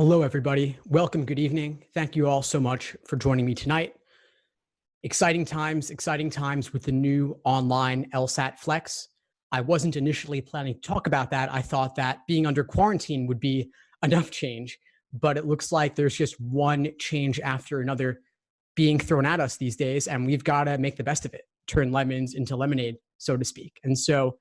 Hello, everybody. Welcome. Good evening. Thank you all so much for joining me tonight. Exciting times with the new online LSAT-Flex. I wasn't initially planning to talk about that. I thought that being under quarantine would be enough change, but it looks like there's just one change after another being thrown at us these days, and we've got to make the best of it, turn lemons into lemonade, so to speak. And so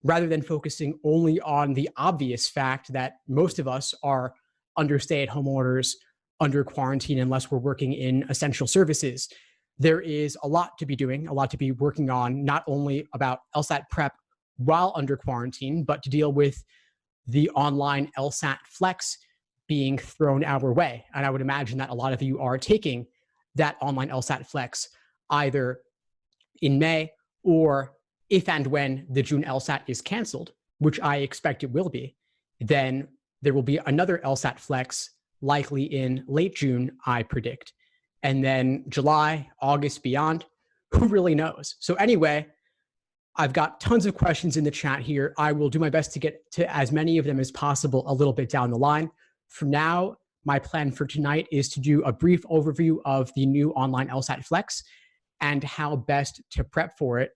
rather than focusing only on the obvious fact that most of us are under stay-at-home orders, under quarantine, unless we're working in essential services, there is a lot to be doing, a lot to be working on, not only about LSAT prep while under quarantine, but to deal with the online LSAT Flex being thrown our way. And I would imagine that a lot of you are taking that online LSAT Flex either in May or if and when the June LSAT is canceled, which I expect it will be, then there will be another LSAT Flex likely in late June, I predict. And then July, August, beyond, who really knows? So anyway, I've got tons of questions in the chat here. I will do my best to get to as many of them as possible a little bit down the line. For now, my plan for tonight is to do a brief overview of the new online LSAT Flex and how best to prep for it.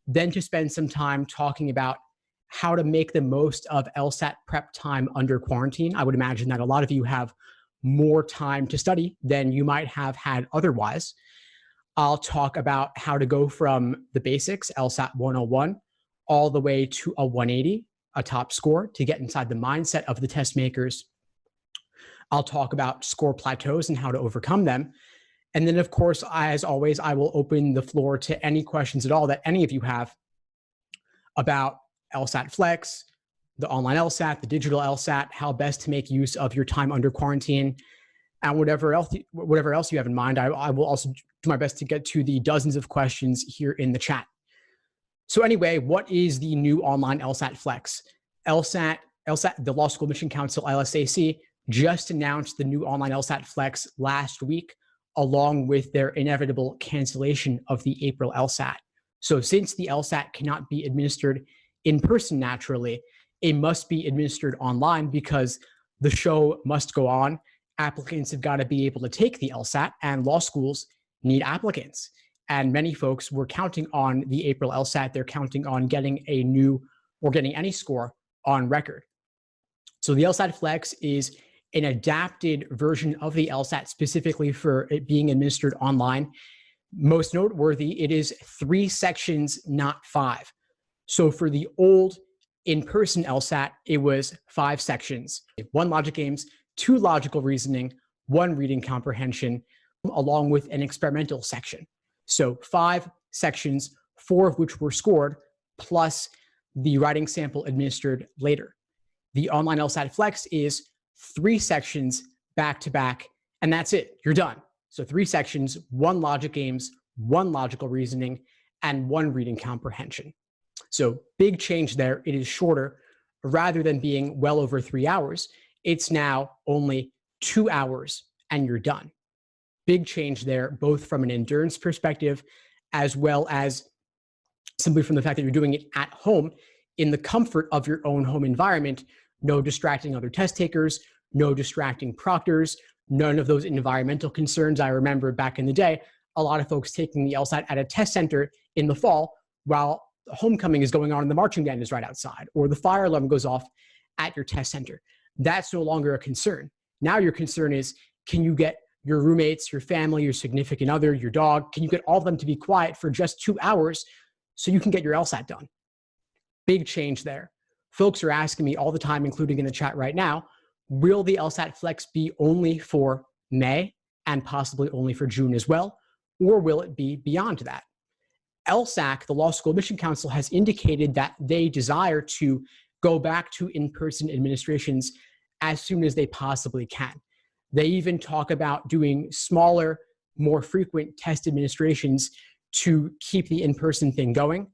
Then to spend some time talking about how to make the most of LSAT prep time under quarantine. I would imagine that a lot of you have more time to study than you might have had otherwise. I'll talk about how to go from the basics, LSAT 101, all the way to a 180, a top score, to get inside the mindset of the test makers. I'll talk about score plateaus and how to overcome them. And then, of course, as always, I will open the floor to any questions at all that any of you have about LSAT Flex, the online LSAT, the digital LSAT, how best to make use of your time under quarantine, and whatever else you have in mind. I will also do my best to get to the dozens of questions here in the chat. So anyway, what is the new online LSAT Flex? LSAT, the Law School Admission Council, LSAC, just announced the new online LSAT Flex last week, along with their inevitable cancellation of the April LSAT. So since the LSAT cannot be administered in person naturally, it must be administered online because the show must go on. Applicants have got to be able to take the LSAT, and law schools need applicants. And many folks were counting on the April LSAT. They're counting on getting a new or getting any score on record. So the LSAT Flex is an adapted version of the LSAT specifically for it being administered online. Most noteworthy, it is 3 sections, not 5. So for the old in-person LSAT, it was 5 sections, 1 logic games, 2 logical reasoning, 1 reading comprehension, along with an experimental section. So 5 sections, 4 of which were scored, plus the writing sample administered later. The online LSAT Flex is 3 sections back to back, and that's it. You're done. So 3 sections, 1 logic games, 1 logical reasoning, and 1 reading comprehension. So big change there. It is shorter. Rather than being well over 3 hours, it's now only 2 hours and you're done. Big change there, both from an endurance perspective, as well as simply from the fact that you're doing it at home in the comfort of your own home environment. No distracting other test takers, no distracting proctors, none of those environmental concerns. I remember back in the day, a lot of folks taking the LSAT at a test center in the fall while homecoming is going on and the marching band is right outside, or the fire alarm goes off at your test center. That's no longer a concern. Now your concern is, can you get your roommates, your family, your significant other, your dog, can you get all of them to be quiet for just 2 hours so you can get your LSAT done? Big change there. Folks are asking me all the time, including in the chat right now, will the LSAT Flex be only for May and possibly only for June as well, or will it be beyond that? LSAC, the Law School Admission Council, has indicated that they desire to go back to in-person administrations as soon as they possibly can. They even talk about doing smaller, more frequent test administrations to keep the in-person thing going.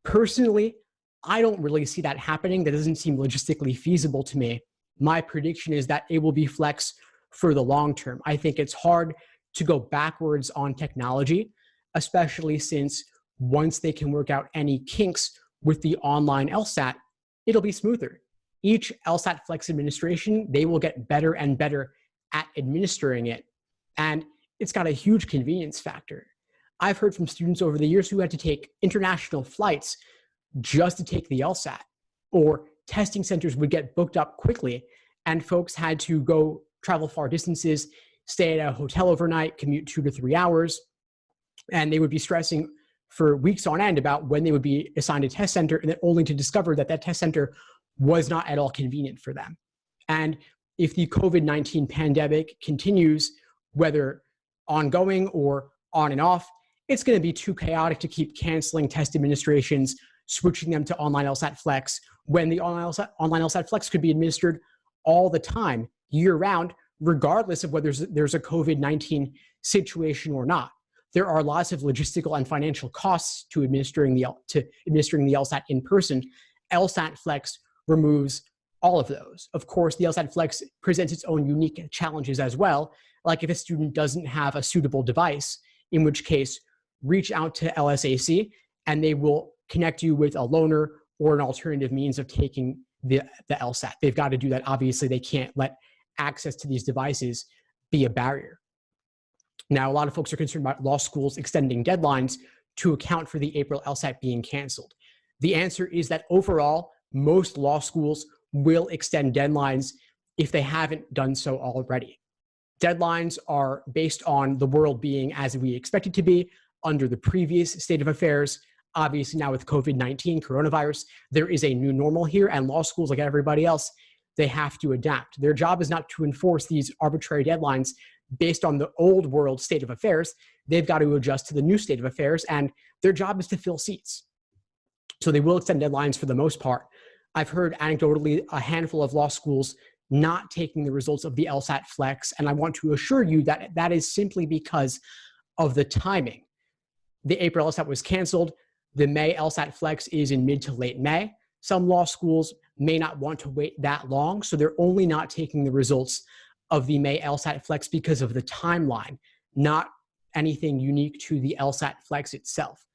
Personally, I don't really see that happening. That doesn't seem logistically feasible to me. My prediction is that it will be Flex for the long term. I think it's hard to go backwards on technology, especially since once they can work out any kinks with the online LSAT, it'll be smoother. each LSAT Flex administration, they will get better and better at administering it. And it's got a huge convenience factor. I've heard from students over the years who had to take international flights just to take the LSAT, or testing centers would get booked up quickly and folks had to go travel far distances, stay at a hotel overnight, commute 2 to 3 hours, and they would be stressing for weeks on end about when they would be assigned a test center, and then only to discover that that test center was not at all convenient for them. And if the COVID-19 pandemic continues, whether ongoing or on and off, it's going to be too chaotic to keep canceling test administrations, switching them to online LSAT Flex, when the online LSAT Flex could be administered all the time, year round, regardless of whether there's a COVID-19 situation or not. There are lots of logistical and financial costs to administering the LSAT in person. LSAT Flex removes all of those. Of course, the LSAT Flex presents its own unique challenges as well, like if a student doesn't have a suitable device, in which case, reach out to LSAC and they will connect you with a loaner or an alternative means of taking the LSAT. They've got to do that. Obviously, they can't let access to these devices be a barrier. Now, a lot of folks are concerned about law schools extending deadlines to account for the April LSAT being canceled. The answer is that overall, most law schools will extend deadlines if they haven't done so already. Deadlines are based on the world being as we expect it to be under the previous state of affairs. Obviously, now with COVID-19, coronavirus, there is a new normal here, and law schools, like everybody else, they have to adapt. Their job is not to enforce these arbitrary deadlines based on the old world state of affairs. They've got to adjust to the new state of affairs, and their job is to fill seats. So they will extend deadlines for the most part. I've heard anecdotally a handful of law schools not taking the results of the LSAT Flex, and I want to assure you that that is simply because of the timing. The April LSAT was canceled. The May LSAT Flex is in mid to late May. Some law schools may not want to wait that long, so they're only not taking the results of the May LSAT Flex because of the timeline, not anything unique to the LSAT Flex itself.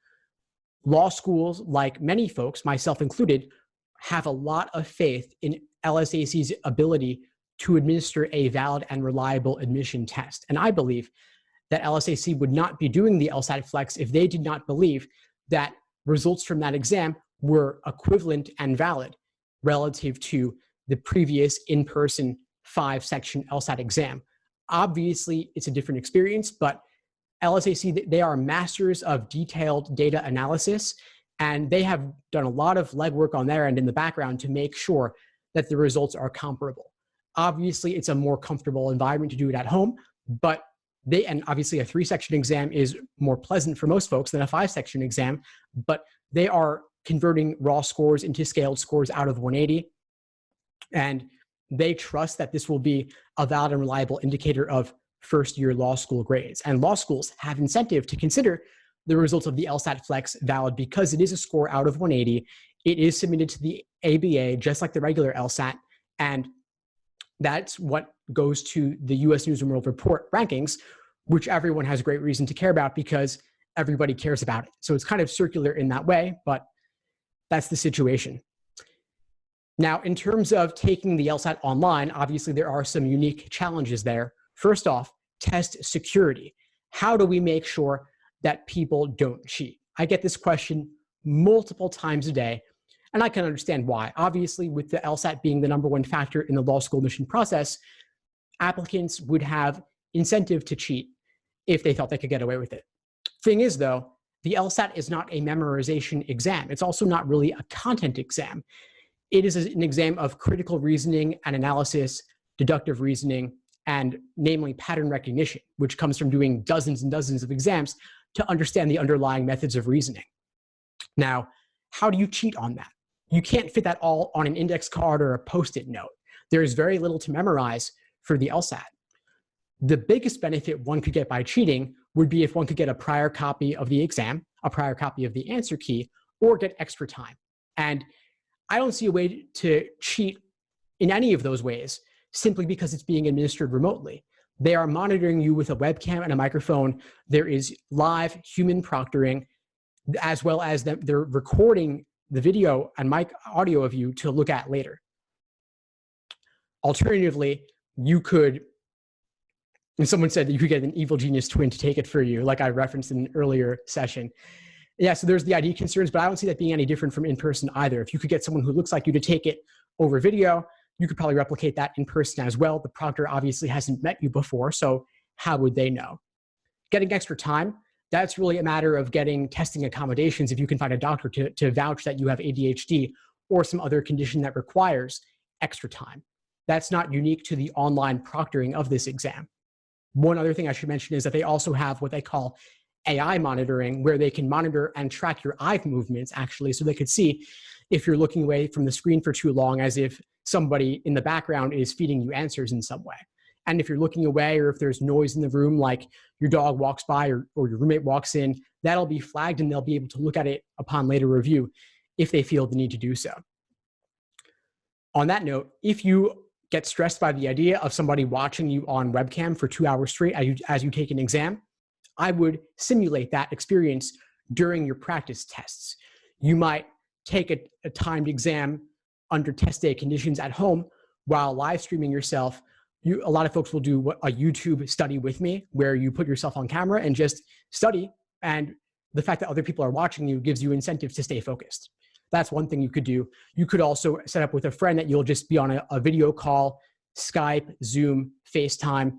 Law schools, like many folks, myself included, have a lot of faith in LSAC's ability to administer a valid and reliable admission test. And I believe that LSAC would not be doing the LSAT Flex if they did not believe that results from that exam were equivalent and valid relative to the previous in-person 5-section LSAT exam. Obviously, it's a different experience, but LSAC, they are masters of detailed data analysis, and they have done a lot of legwork on their end in the background to make sure that the results are comparable. Obviously, it's a more comfortable environment to do it at home, but and obviously a 3-section exam is more pleasant for most folks than a 5-section exam, but they are converting raw scores into scaled scores out of 180. And they trust that this will be a valid and reliable indicator of first-year law school grades. And law schools have incentive to consider the results of the LSAT Flex valid because it is a score out of 180. It is submitted to the ABA, just like the regular LSAT. And that's what goes to the US News and World Report rankings, which everyone has great reason to care about because everybody cares about it. So it's kind of circular in that way, but that's the situation. Now, in terms of taking the LSAT online, obviously there are some unique challenges there. First off, test security. How do we make sure that people don't cheat? I get this question multiple times a day, and I can understand why. Obviously, with the LSAT being the #1 factor in the law school admission process, applicants would have incentive to cheat if they thought they could get away with it. Thing is, though, the LSAT is not a memorization exam. It's also not really a content exam. It is an exam of critical reasoning and analysis, deductive reasoning, and namely pattern recognition, which comes from doing dozens and dozens of exams to understand the underlying methods of reasoning. Now, how do you cheat on that? You can't fit that all on an index card or a Post-it note. There is very little to memorize for the LSAT. The biggest benefit one could get by cheating would be if one could get a prior copy of the exam, a prior copy of the answer key, or get extra time. And I don't see a way to cheat in any of those ways simply because it's being administered remotely. They are monitoring you with a webcam and a microphone. There is live human proctoring, as well as they're recording the video and mic audio of you to look at later. Alternatively, you could, and someone said that you could get an evil genius twin to take it for you, like I referenced in an earlier session. Yeah, so there's the ID concerns, but I don't see that being any different from in person either. If you could get someone who looks like you to take it over video, you could probably replicate that in person as well. The proctor obviously hasn't met you before, so how would they know? Getting extra time, that's really a matter of getting testing accommodations if you can find a doctor to vouch that you have ADHD or some other condition that requires extra time. That's not unique to the online proctoring of this exam. One other thing I should mention is that they also have what they call AI monitoring, where they can monitor and track your eye movements, actually, so they could see if you're looking away from the screen for too long, as if somebody in the background is feeding you answers in some way. And if you're looking away, or if there's noise in the room, like your dog walks by or your roommate walks in, that'll be flagged and they'll be able to look at it upon later review if they feel the need to do so. On that note, if you get stressed by the idea of somebody watching you on webcam for 2 hours straight as you take an exam, I would simulate that experience during your practice tests. You might take a timed exam under test day conditions at home while live streaming yourself. A lot of folks will do a YouTube study with me, where you put yourself on camera and just study, and the fact that other people are watching you gives you incentive to stay focused. That's one thing you could do. You could also set up with a friend that you'll just be on a video call, Skype, Zoom, FaceTime,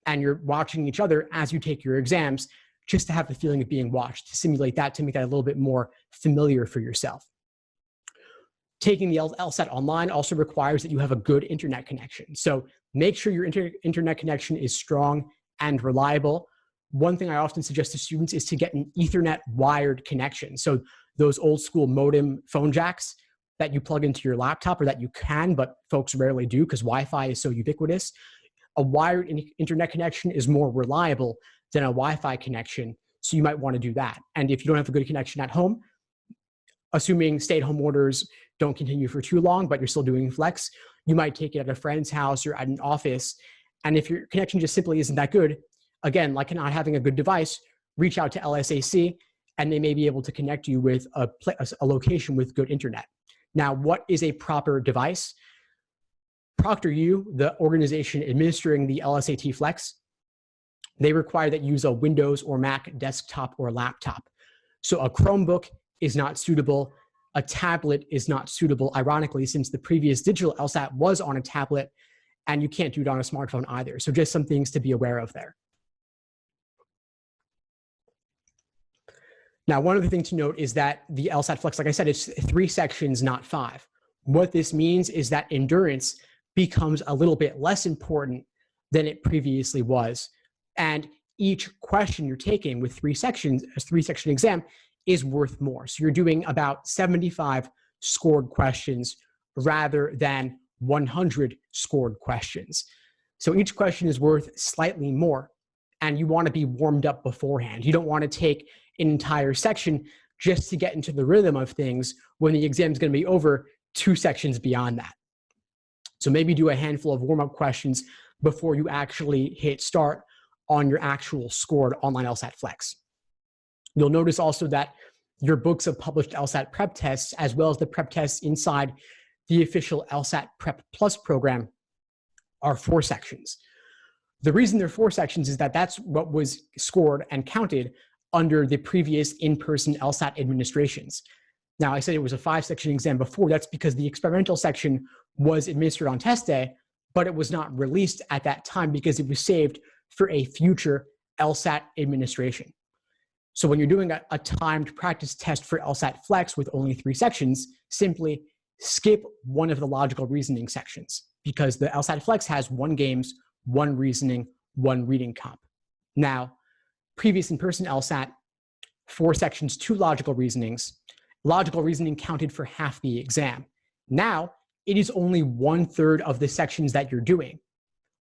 and you're watching each other as you take your exams, just to have the feeling of being watched, to simulate that, to make that a little bit more familiar for yourself. Taking the LSAT online also requires that you have a good internet connection. So make sure your internet connection is strong and reliable. One thing I often suggest to students is to get an Ethernet wired connection. So those old school modem phone jacks that you plug into your laptop, or that you can, but folks rarely do because Wi-Fi is so ubiquitous. A wired internet connection is more reliable than a Wi-Fi connection, so you might want to do that. And if you don't have a good connection at home, assuming stay-at-home orders don't continue for too long, but you're still doing flex, you might take it at a friend's house or at an office. And if your connection just simply isn't that good, again, like not having a good device, reach out to LSAC, and they may be able to connect you with a location with good internet. Now, what is a proper device? ProctorU, the organization administering the LSAT-Flex, they require that you use a Windows or Mac desktop or laptop. So a Chromebook is not suitable. A tablet is not suitable, ironically, since the previous digital LSAT was on a tablet, and you can't do it on a smartphone either. So just some things to be aware of there. Now, one other thing to note is that the LSAT-Flex, like I said, it's 3 sections, not 5. What this means is that endurance becomes a little bit less important than it previously was. And each question you're taking with 3 sections, a 3-section exam, is worth more. So you're doing about 75 scored questions rather than 100 scored questions. So each question is worth slightly more, and you want to be warmed up beforehand. You don't want to take an entire section just to get into the rhythm of things when the exam is going to be over 2 sections beyond that. So maybe do a handful of warm-up questions before you actually hit start on your actual scored online LSAT-Flex. You'll notice also that your books of published LSAT prep tests, as well as the prep tests inside the official LSAT Prep Plus program, are 4 sections. The reason they're 4 sections is that that's what was scored and counted under the previous in-person LSAT administrations. Now, I said it was a 5-section exam before. That's because the experimental section was administered on test day, but it was not released at that time because it was saved for a future LSAT administration. So when you're doing a timed practice test for LSAT-Flex with only 3 sections, simply skip one of the logical reasoning sections, because the LSAT-Flex has 1 games, 1 reasoning, 1 reading comp. Now, previous in-person LSAT, 4 sections, 2 logical reasonings. Logical reasoning counted for half the exam. Now, it is only 1/3 of the sections that you're doing.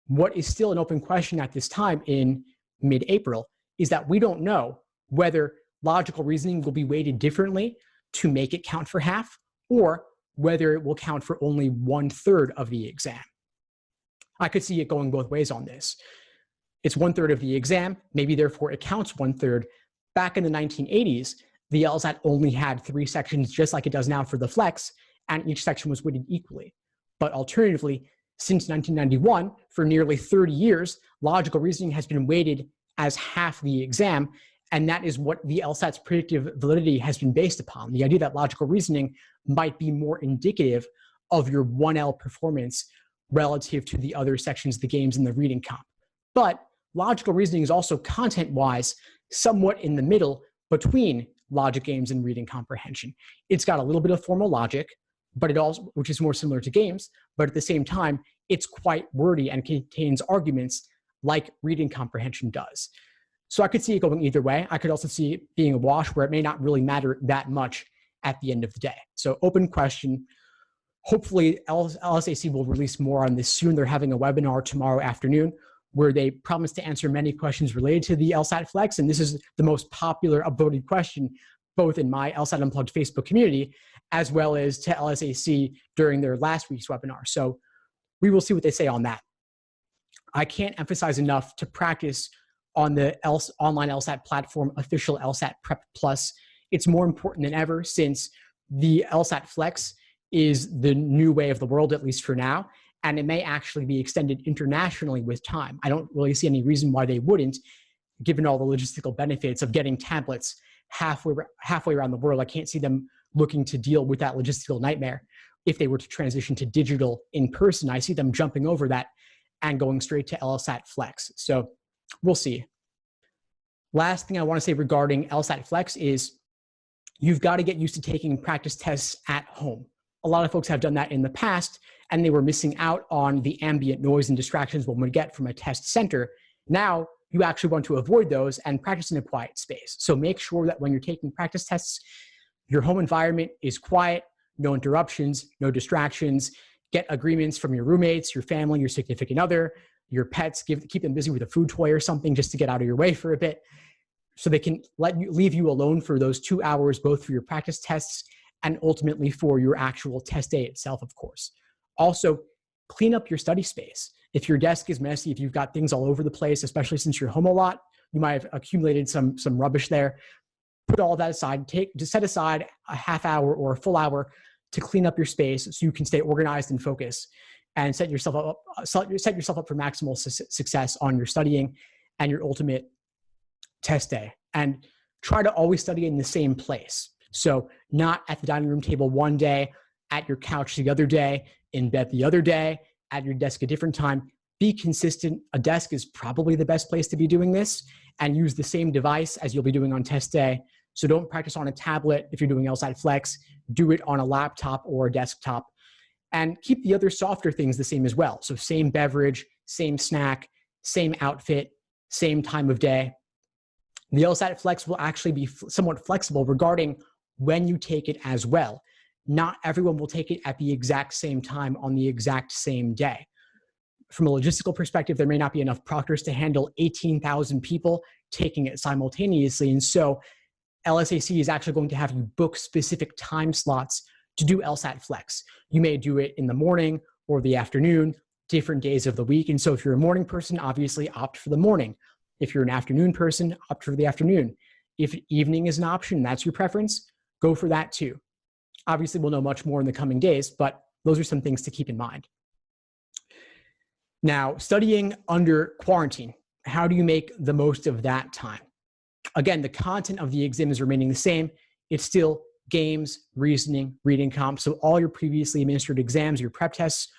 What is still an open question at this time in mid-April is that we don't know whether logical reasoning will be weighted differently to make it count for half, or whether it will count for only 1/3 of the exam. I could see it going both ways on this. It's 1/3 of the exam, maybe therefore it counts 1/3. Back in the 1980s, the LSAT only had 3 sections, just like it does now for the Flex, and each section was weighted equally. But alternatively, Since 1991, for nearly 30 years, logical reasoning has been weighted as half the exam, and that is what the LSAT's predictive validity has been based upon. The idea that logical reasoning might be more indicative of your 1L performance relative to the other sections, the games and the reading comp. But logical reasoning is also content-wise somewhat in the middle between logic games and reading comprehension. It's got a little bit of formal logic, but it also, which is more similar to games, but at the same time, it's quite wordy and contains arguments like reading comprehension does. So I could see it going either way. I could also see it being a wash where it may not really matter that much at the end of the day. So open question. Hopefully LSAC will release more on this soon. They're having a webinar tomorrow afternoon where they promise to answer many questions related to the LSAT-Flex. And this is the most popular upvoted question, both in my LSAT Unplugged Facebook community, as well as to LSAC during their last week's webinar. So we will see what they say on that. I can't emphasize enough to practice on the online LSAT platform, official LSAT Prep Plus. It's more important than ever since the LSAT-Flex is the new way of the world, at least for now, and it may actually be extended internationally with time. I don't really see any reason why they wouldn't, given all the logistical benefits of getting tablets halfway around the world. I can't see them looking to deal with that logistical nightmare if they were to transition to digital in person. I see them jumping over that and going straight to LSAT-Flex. So we'll see. Last thing I want to say regarding LSAT-Flex is you've got to get used to taking practice tests at home. A lot of folks have done that in the past, and they were missing out on the ambient noise and distractions one would get from a test center. Now, you actually want to avoid those and practice in a quiet space. So make sure that when you're taking practice tests, your home environment is quiet, no interruptions, no distractions. Get agreements from your roommates, your family, your significant other, your pets. Keep them busy with a food toy or something just to get out of your way for a bit, so they can leave you alone for those 2 hours, both for your practice tests and ultimately for your actual test day itself, of course. Also, clean up your study space. If your desk is messy, if you've got things all over the place, especially since you're home a lot, you might have accumulated some rubbish there. Put all that aside. Just set aside a half hour or a full hour to clean up your space so you can stay organized and focus, and set yourself up for maximal success on your studying and your ultimate test day. And try to always study in the same place. So not at the dining room table one day, at your couch the other day, in bed the other day, at your desk a different time. Be consistent. A desk is probably the best place to be doing this, and use the same device as you'll be doing on test day. So don't practice on a tablet if you're doing LSAT-Flex. Do it on a laptop or a desktop. And keep the other softer things the same as well. So same beverage, same snack, same outfit, same time of day. The LSAT-Flex will actually be somewhat flexible regarding when you take it as well. Not everyone will take it at the exact same time on the exact same day. From a logistical perspective, there may not be enough proctors to handle 18,000 people taking it simultaneously. And so LSAC is actually going to have you book specific time slots to do LSAT-Flex. You may do it in the morning or the afternoon, different days of the week. And so if you're a morning person, obviously opt for the morning. If you're an afternoon person, opt for the afternoon. If evening is an option, that's your preference, go for that too. Obviously, we'll know much more in the coming days, but those are some things to keep in mind. Now, studying under quarantine, how do you make the most of that time? Again, the content of the exam is remaining the same. It's still games, reasoning, reading comp. So all your previously administered exams, your prep tests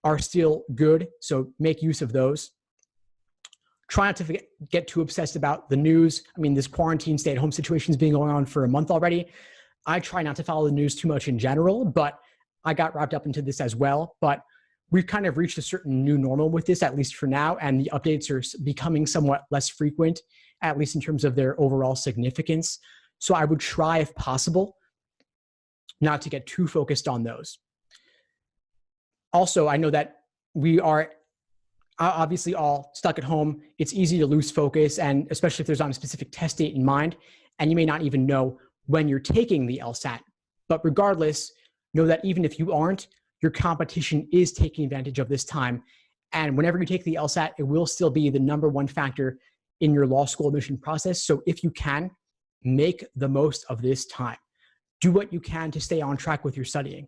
are still good. So make use of those. Try not to get too obsessed about the news. I mean, this quarantine stay-at-home situation has been going on for a month already. I try not to follow the news too much in general, but I got wrapped up into this as well. But we've kind of reached a certain new normal with this, at least for now, and the updates are becoming somewhat less frequent, at least in terms of their overall significance. So I would try, if possible, not to get too focused on those. Also, I know that we are obviously all stuck at home. It's easy to lose focus, and especially if there's not a specific test date in mind, and you may not even know when you're taking the LSAT. But regardless, know that even if you aren't, your competition is taking advantage of this time. And whenever you take the LSAT, it will still be the #1 factor in your law school admission process. So if you can, make the most of this time. Do what you can to stay on track with your studying.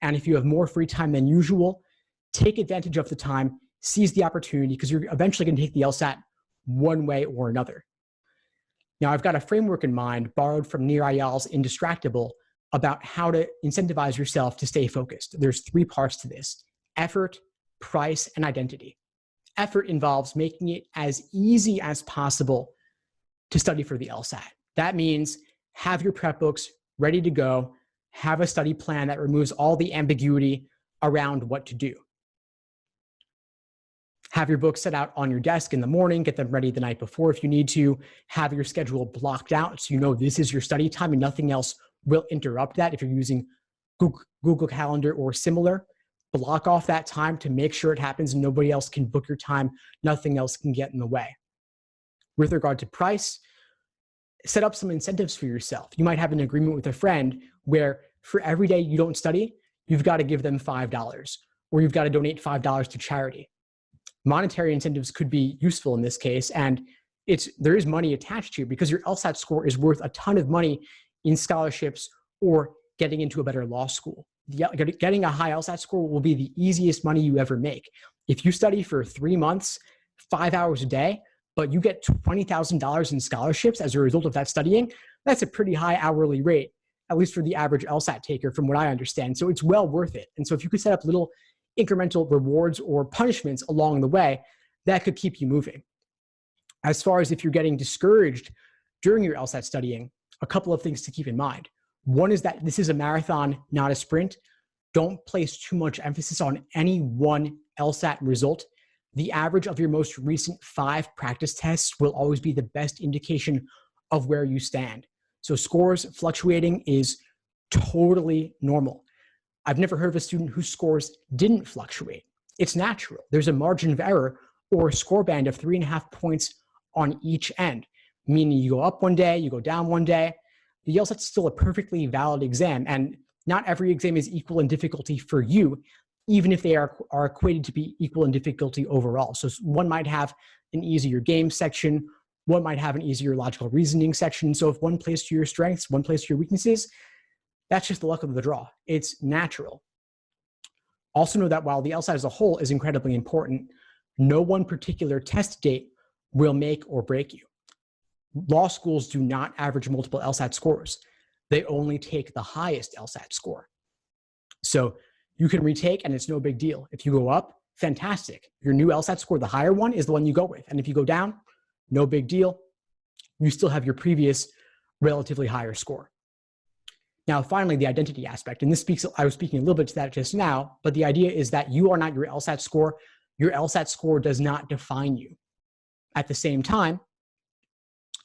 And if you have more free time than usual, Take advantage of the time, seize the opportunity, because you're eventually going to take the LSAT one way or another. Now, I've got a framework in mind borrowed from Nir Eyal's Indistractable about how to incentivize yourself to stay focused. There's 3 parts to this: effort, price, and identity. Effort involves making it as easy as possible to study for the LSAT. That means have your prep books ready to go, have a study plan that removes all the ambiguity around what to do. Have your books set out on your desk in the morning, get them ready the night before if you need to. Have your schedule blocked out so you know this is your study time and nothing else will interrupt that. If you're using Google Calendar or similar, block off that time to make sure it happens and nobody else can book your time. Nothing else can get in the way. With regard to price, set up some incentives for yourself. You might have an agreement with a friend where for every day you don't study, you've got to give them $5 or you've got to donate $5 to charity. Monetary incentives could be useful in this case, and there is money attached to it because your LSAT score is worth a ton of money in scholarships or getting into a better law school. Getting a high LSAT score will be the easiest money you ever make. If you study for 3 months, 5 hours a day, but you get $20,000 in scholarships as a result of that studying, that's a pretty high hourly rate, at least for the average LSAT taker, from what I understand. So it's well worth it. And so if you could set up little incremental rewards or punishments along the way, that could keep you moving. As far as if you're getting discouraged during your LSAT studying, a couple of things to keep in mind. One is that this is a marathon, not a sprint. Don't place too much emphasis on any one LSAT result. The average of your most recent 5 practice tests will always be the best indication of where you stand. So scores fluctuating is totally normal. I've never heard of a student whose scores didn't fluctuate. It's natural. There's a margin of error or a score band of 3.5 points on each end, meaning you go up one day, you go down one day. The LSAT's still a perfectly valid exam, and not every exam is equal in difficulty for you, even if they are equated to be equal in difficulty overall. So one might have an easier game section, one might have an easier logical reasoning section. So if one plays to your strengths, one plays to your weaknesses, that's just the luck of the draw. It's natural. Also know that while the LSAT as a whole is incredibly important, no one particular test date will make or break you. Law schools do not average multiple LSAT scores. They only take the highest LSAT score. So you can retake and it's no big deal. If you go up, fantastic. Your new LSAT score, the higher one, is the one you go with. And if you go down, no big deal. You still have your previous relatively higher score. Now, finally, the identity aspect, and I was speaking a little bit to that just now, but the idea is that you are not your LSAT score. Your LSAT score does not define you. At the same time,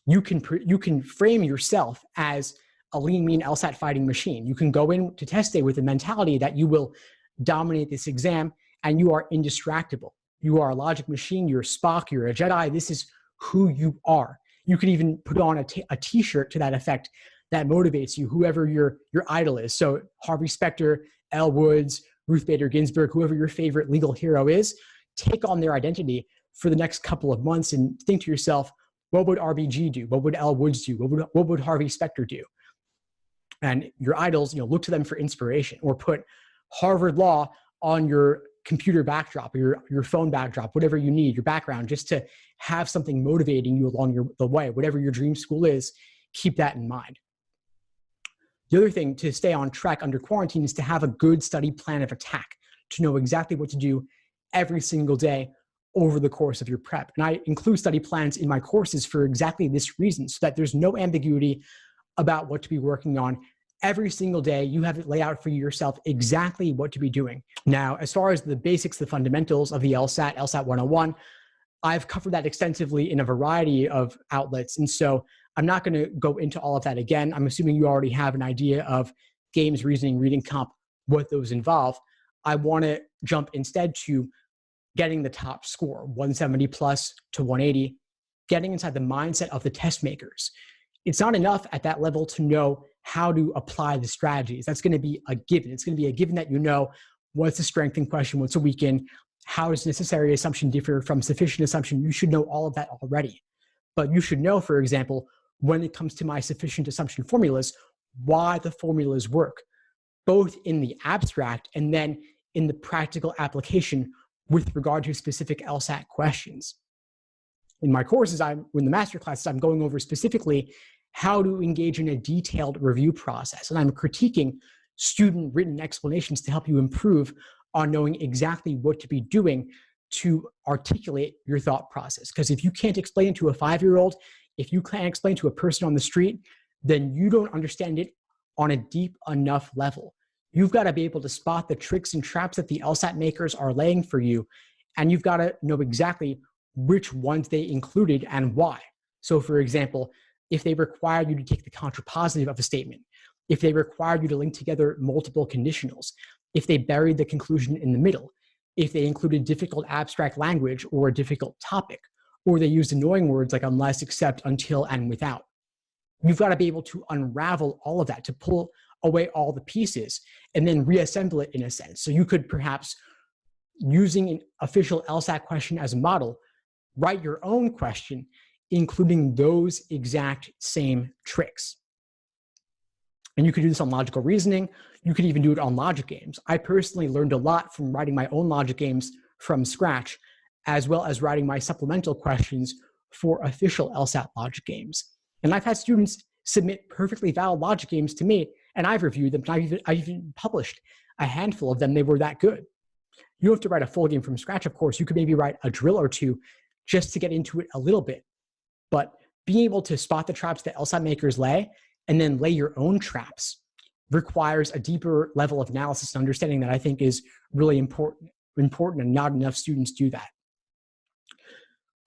you can frame yourself as a lean, mean LSAT fighting machine. You can go into test day with the mentality that you will dominate this exam and you are indistractable. You are a logic machine, you're Spock, you're a Jedi. This is who you are. You can even put on a t-shirt to that effect that motivates you, whoever your idol is. So Harvey Specter, Elle Woods, Ruth Bader Ginsburg, whoever your favorite legal hero is, take on their identity for the next couple of months and think to yourself, what would RBG do? What would Elle Woods do? What would Harvey Specter do? And your idols, look to them for inspiration, or put Harvard Law on your computer backdrop or your phone backdrop, whatever you need, your background, just to have something motivating you along the way. Whatever your dream school is, keep that in mind. The other thing to stay on track under quarantine is to have a good study plan of attack, to know exactly what to do every single day over the course of your prep. And I include study plans in my courses for exactly this reason, so that there's no ambiguity about what to be working on. Every single day, you have it laid out for yourself exactly what to be doing. Now, as far as the basics, the fundamentals of the LSAT, LSAT 101, I've covered that extensively in a variety of outlets. And so I'm not going to go into all of that again. I'm assuming you already have an idea of games, reasoning, reading comp, what those involve. I want to jump instead to getting the top score, 170 plus to 180, getting inside the mindset of the test makers. It's not enough at that level to know how to apply the strategies. That's going to be a given. It's going to be a given that you know what's the strength in question, what's a weaken, how does necessary assumption differ from sufficient assumption. You should know all of that already. But you should know, for example, when it comes to my sufficient assumption formulas, why the formulas work, both in the abstract and then in the practical application with regard to specific LSAT questions. In my courses, in the master classes, I'm going over specifically how to engage in a detailed review process. And I'm critiquing student written explanations to help you improve on knowing exactly what to be doing to articulate your thought process. Because if you can't explain it to a 5-year-old, if you can't explain to a person on the street, then you don't understand it on a deep enough level. You've got to be able to spot the tricks and traps that the LSAT makers are laying for you. And you've got to know exactly which ones they included and why. So for example, if they require you to take the contrapositive of a statement, if they require you to link together multiple conditionals, if they buried the conclusion in the middle, if they included difficult abstract language or a difficult topic, or they used annoying words like unless, except, until, and without. You've got to be able to unravel all of that, to pull away all the pieces and then reassemble it in a sense. So you could perhaps, using an official LSAT question as a model, write your own question, including those exact same tricks. And you could do this on logical reasoning. You could even do it on logic games. I personally learned a lot from writing my own logic games from scratch, as well as writing my supplemental questions for official LSAT logic games. And I've had students submit perfectly valid logic games to me, and I've reviewed them. I've even published a handful of them. They were that good. You don't have to write a full game from scratch, of course. You could maybe write a drill or two just to get into it a little bit. But being able to spot the traps that LSAT makers lay and then lay your own traps requires a deeper level of analysis and understanding that I think is really important, and not enough students do that.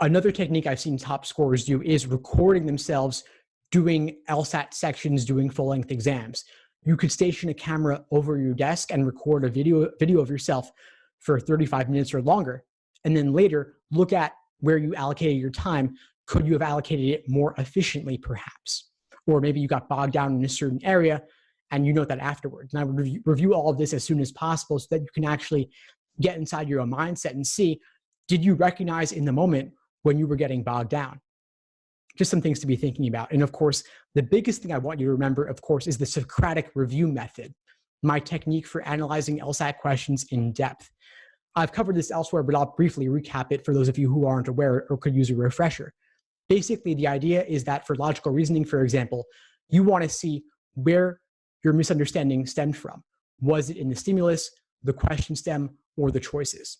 Another technique I've seen top scorers do is recording themselves doing LSAT sections, doing full-length exams. You could station a camera over your desk and record a video of yourself for 35 minutes or longer, and then later look at where you allocated your time. Could you have allocated it more efficiently, perhaps? Or maybe you got bogged down in a certain area and you note that afterwards. And I would review all of this as soon as possible so that you can actually get inside your own mindset and see, did you recognize in the moment when you were getting bogged down? Just some things to be thinking about. And of course, the biggest thing I want you to remember, of course, is the Socratic review method, my technique for analyzing LSAT questions in depth. I've covered this elsewhere, but I'll briefly recap it for those of you who aren't aware or could use a refresher. Basically, the idea is that for logical reasoning, for example, you want to see where your misunderstanding stemmed from. Was it in the stimulus, the question stem, or the choices?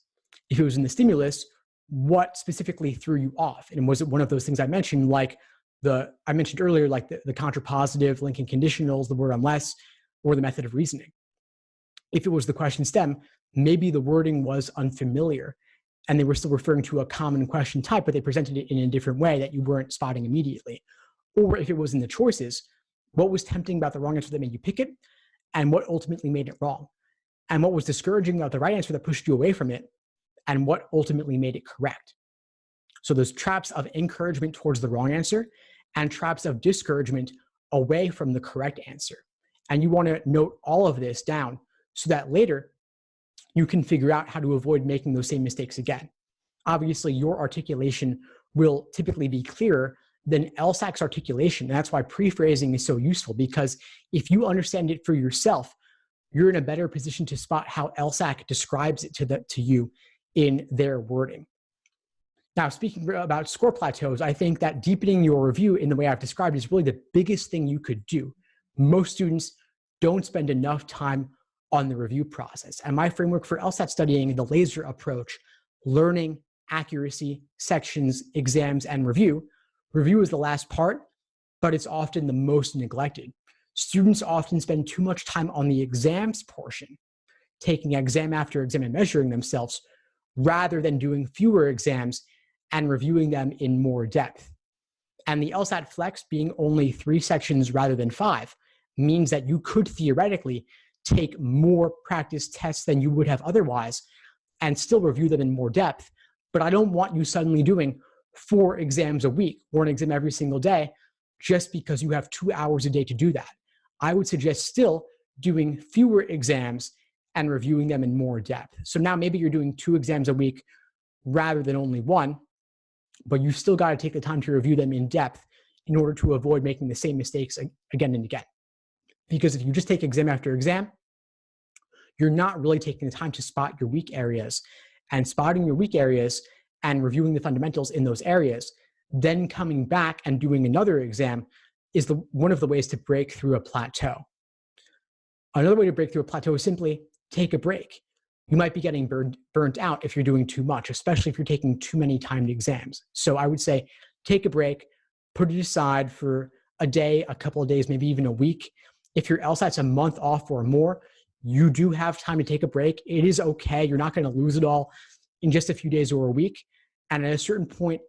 If it was in the stimulus, what specifically threw you off? And was it one of those things I mentioned, like I mentioned earlier, like the contrapositive, linking conditionals, the word unless, or the method of reasoning? If it was the question stem, maybe the wording was unfamiliar and they were still referring to a common question type, but they presented it in a different way that you weren't spotting immediately. Or if it was in the choices, what was tempting about the wrong answer that made you pick it, and what ultimately made it wrong? And what was discouraging about the right answer that pushed you away from it, and what ultimately made it correct? So those traps of encouragement towards the wrong answer and traps of discouragement away from the correct answer. And you want to note all of this down so that later you can figure out how to avoid making those same mistakes again. Obviously, your articulation will typically be clearer than LSAC's articulation. And that's why pre-phrasing is so useful, because if you understand it for yourself, you're in a better position to spot how LSAC describes it to you in their wording. Now, speaking about score plateaus, I think that deepening your review in the way I've described is really the biggest thing you could do. Most students don't spend enough time on the review process. And my framework for LSAT studying, the laser approach, learning, accuracy, sections, exams, and review. Review is the last part, but it's often the most neglected. Students often spend too much time on the exams portion, taking exam after exam and measuring themselves, rather than doing fewer exams and reviewing them in more depth. And the LSAT-Flex being only 3 sections rather than 5 means that you could theoretically take more practice tests than you would have otherwise and still review them in more depth. But I don't want you suddenly doing 4 exams a week or an exam every single day just because you have 2 hours a day to do that. I would suggest still doing fewer exams and reviewing them in more depth. So now maybe you're doing 2 exams a week rather than only 1, but you still got to take the time to review them in depth in order to avoid making the same mistakes again and again. Because if you just take exam after exam, you're not really taking the time to spot your weak areas. And spotting your weak areas and reviewing the fundamentals in those areas, then coming back and doing another exam is one of the ways to break through a plateau. Another way to break through a plateau is simply take a break. You might be getting burnt out if you're doing too much, especially if you're taking too many timed exams. So I would say take a break, put it aside for a day, a couple of days, maybe even a week. If your LSAT's a month off or more, you do have time to take a break. It is okay. You're not going to lose it all in just a few days or a week. And at a certain point,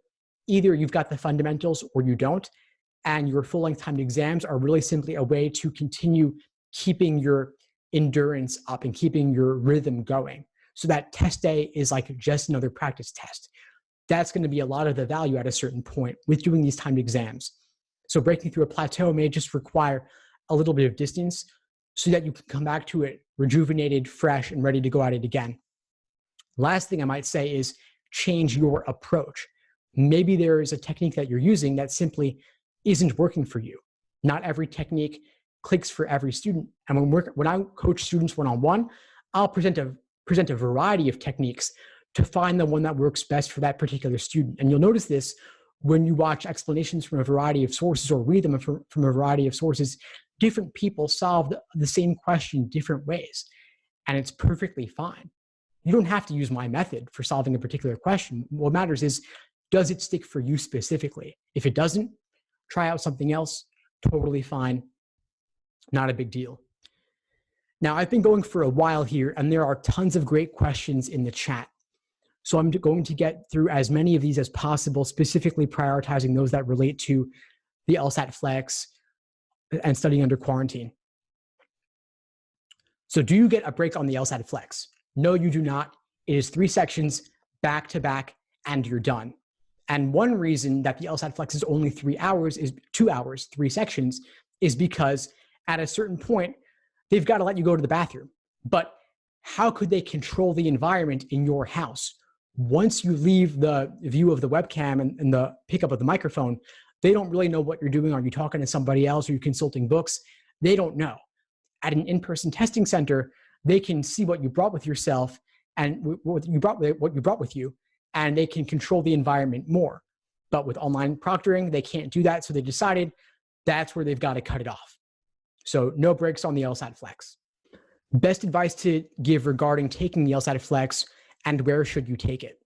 either you've got the fundamentals or you don't. And your full-length timed exams are really simply a way to continue keeping your endurance up and keeping your rhythm going. So that test day is like just another practice test. That's going to be a lot of the value at a certain point with doing these timed exams. So breaking through a plateau may just require a little bit of distance so that you can come back to it rejuvenated, fresh, and ready to go at it again. Last thing I might say is change your approach. Maybe there is a technique that you're using that simply isn't working for you. Not every technique clicks for every student. And when I coach students one-on-one, I'll present a variety of techniques to find the one that works best for that particular student. And you'll notice this when you watch explanations from a variety of sources or read them from a variety of sources. Different people solve the same question different ways, and it's perfectly fine. You don't have to use my method for solving a particular question. What matters is, does it stick for you specifically? If it doesn't, try out something else, totally fine, not a big deal. Now, I've been going for a while here, and there are tons of great questions in the chat. So I'm going to get through as many of these as possible, specifically prioritizing those that relate to the LSAT-Flex and studying under quarantine. So do you get a break on the LSAT-Flex? No, you do not. It is 3 sections back to back, and you're done. And one reason that the LSAT-Flex is only 3 hours, is 2 hours, 3 sections, is because at a certain point, they've got to let you go to the bathroom. But how could they control the environment in your house? Once you leave the view of the webcam and the pickup of the microphone, they don't really know what you're doing. Are you talking to somebody else? Are you consulting books? They don't know. At an in-person testing center, they can see what you brought with yourself and what you brought with you, and they can control the environment more. But with online proctoring, they can't do that. So they decided that's where they've got to cut it off. So no breaks on the LSAT-Flex. Best advice to give regarding taking the LSAT-Flex and where should you take it?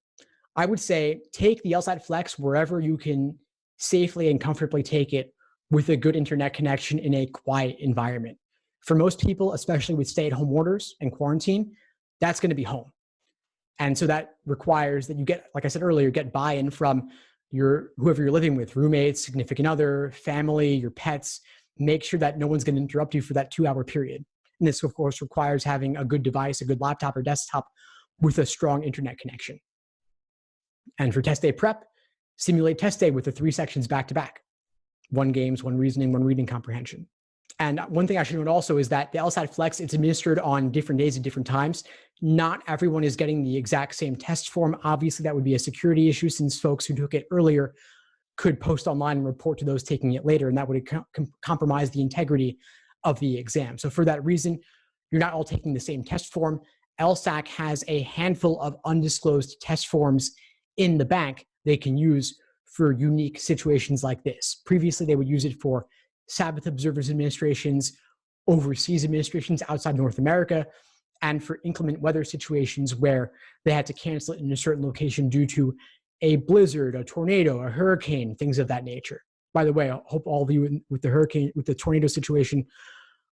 I would say take the LSAT-Flex wherever you can safely and comfortably take it with a good internet connection in a quiet environment. For most people, especially with stay-at-home orders and quarantine, that's going to be home. And so that requires that you get, like I said earlier, get buy-in from whoever you're living with, roommates, significant other, family, your pets. Make sure that no one's going to interrupt you for that 2-hour period. And this, of course, requires having a good device, a good laptop or desktop with a strong internet connection. And for test day prep, simulate test day with the 3 sections back to back. 1 games, 1 reasoning, 1 reading comprehension. And one thing I should note also is that the LSAT-Flex, it's administered on different days at different times. Not everyone is getting the exact same test form. Obviously, that would be a security issue since folks who took it earlier could post online and report to those taking it later, and that would compromise the integrity of the exam. So for that reason, you're not all taking the same test form. LSAC has a handful of undisclosed test forms in the bank they can use for unique situations like this. Previously, they would use it for Sabbath observers administrations, overseas administrations outside North America, and for inclement weather situations where they had to cancel it in a certain location due to a blizzard, a tornado, a hurricane, things of that nature. By the way, I hope all of you with the tornado situation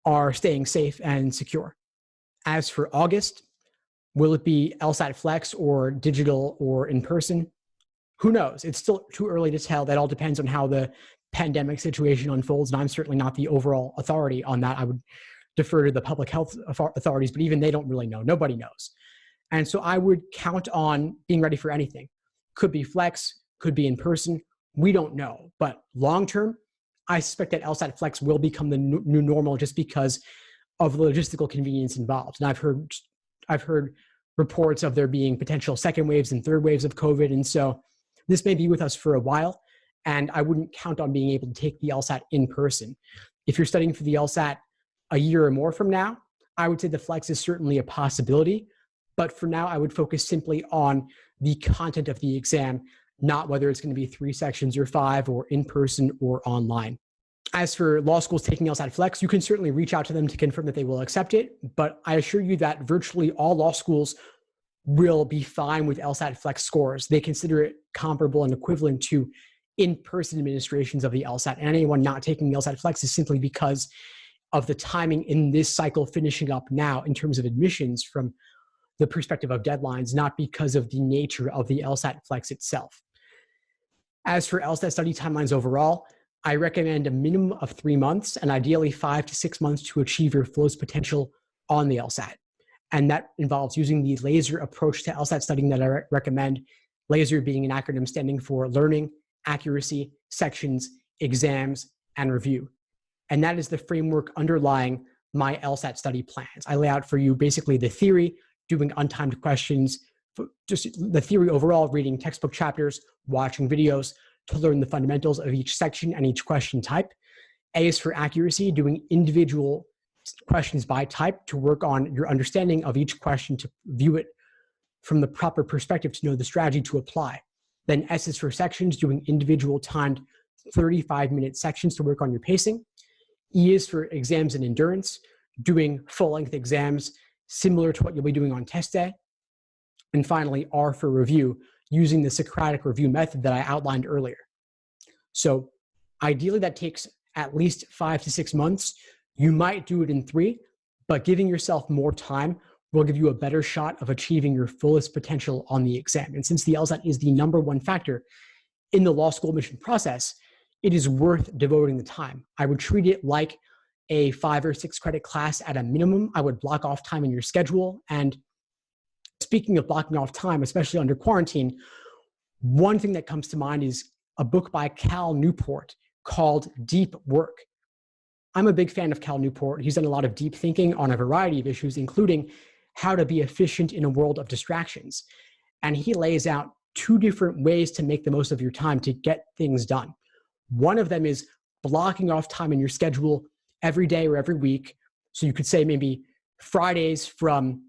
are staying safe and secure. As for August, will it be LSAT-Flex or digital or in person? Who knows? It's still too early to tell. That all depends on how the pandemic situation unfolds, and I'm certainly not the overall authority on that. I would defer to the public health authorities, but even they don't really know. Nobody knows. And so I would count on being ready for anything. Could be flex, could be in person. We don't know. But long term, I suspect that LSAT-Flex will become the new normal just because of the logistical convenience involved. And I've heard reports of there being potential second waves and third waves of COVID. And so this may be with us for a while. And I wouldn't count on being able to take the LSAT in person. If you're studying for the LSAT a year or more from now, I would say the flex is certainly a possibility, but for now, I would focus simply on the content of the exam, not whether it's going to be 3 sections or 5 or in person or online. As for law schools taking LSAT-Flex, you can certainly reach out to them to confirm that they will accept it, but I assure you that virtually all law schools will be fine with LSAT-Flex scores. They consider it comparable and equivalent to in-person administrations of the LSAT. And anyone not taking the LSAT-Flex is simply because of the timing in this cycle finishing up now in terms of admissions from the perspective of deadlines, not because of the nature of the LSAT-Flex itself. As for LSAT study timelines overall, I recommend a minimum of 3 months and ideally 5 to 6 months to achieve your fullest potential on the LSAT. And that involves using the LASER approach to LSAT studying that I recommend, LASER being an acronym standing for Learning, Accuracy, Sections, Exams, and Review. And that is the framework underlying my LSAT study plans. I lay out for you basically the theory, doing untimed questions, just the theory overall, reading textbook chapters, watching videos to learn the fundamentals of each section and each question type. A is for accuracy, doing individual questions by type to work on your understanding of each question to view it from the proper perspective to know the strategy to apply. Then S is for sections, doing individual timed 35-minute sections to work on your pacing. E is for exams and endurance, doing full-length exams similar to what you'll be doing on test day. And finally, R for review, using the Socratic review method that I outlined earlier. So ideally that takes at least 5 to 6 months. You might do it in 3, but giving yourself more time will give you a better shot of achieving your fullest potential on the exam. And since the LSAT is the #1 factor in the law school admission process, it is worth devoting the time. I would treat it like a 5 or 6 credit class at a minimum. I would block off time in your schedule. And speaking of blocking off time, especially under quarantine, one thing that comes to mind is a book by Cal Newport called Deep Work. I'm a big fan of Cal Newport. He's done a lot of deep thinking on a variety of issues, including how to be efficient in a world of distractions. And he lays out 2 different ways to make the most of your time to get things done. One of them is blocking off time in your schedule every day or every week. So you could say maybe Fridays from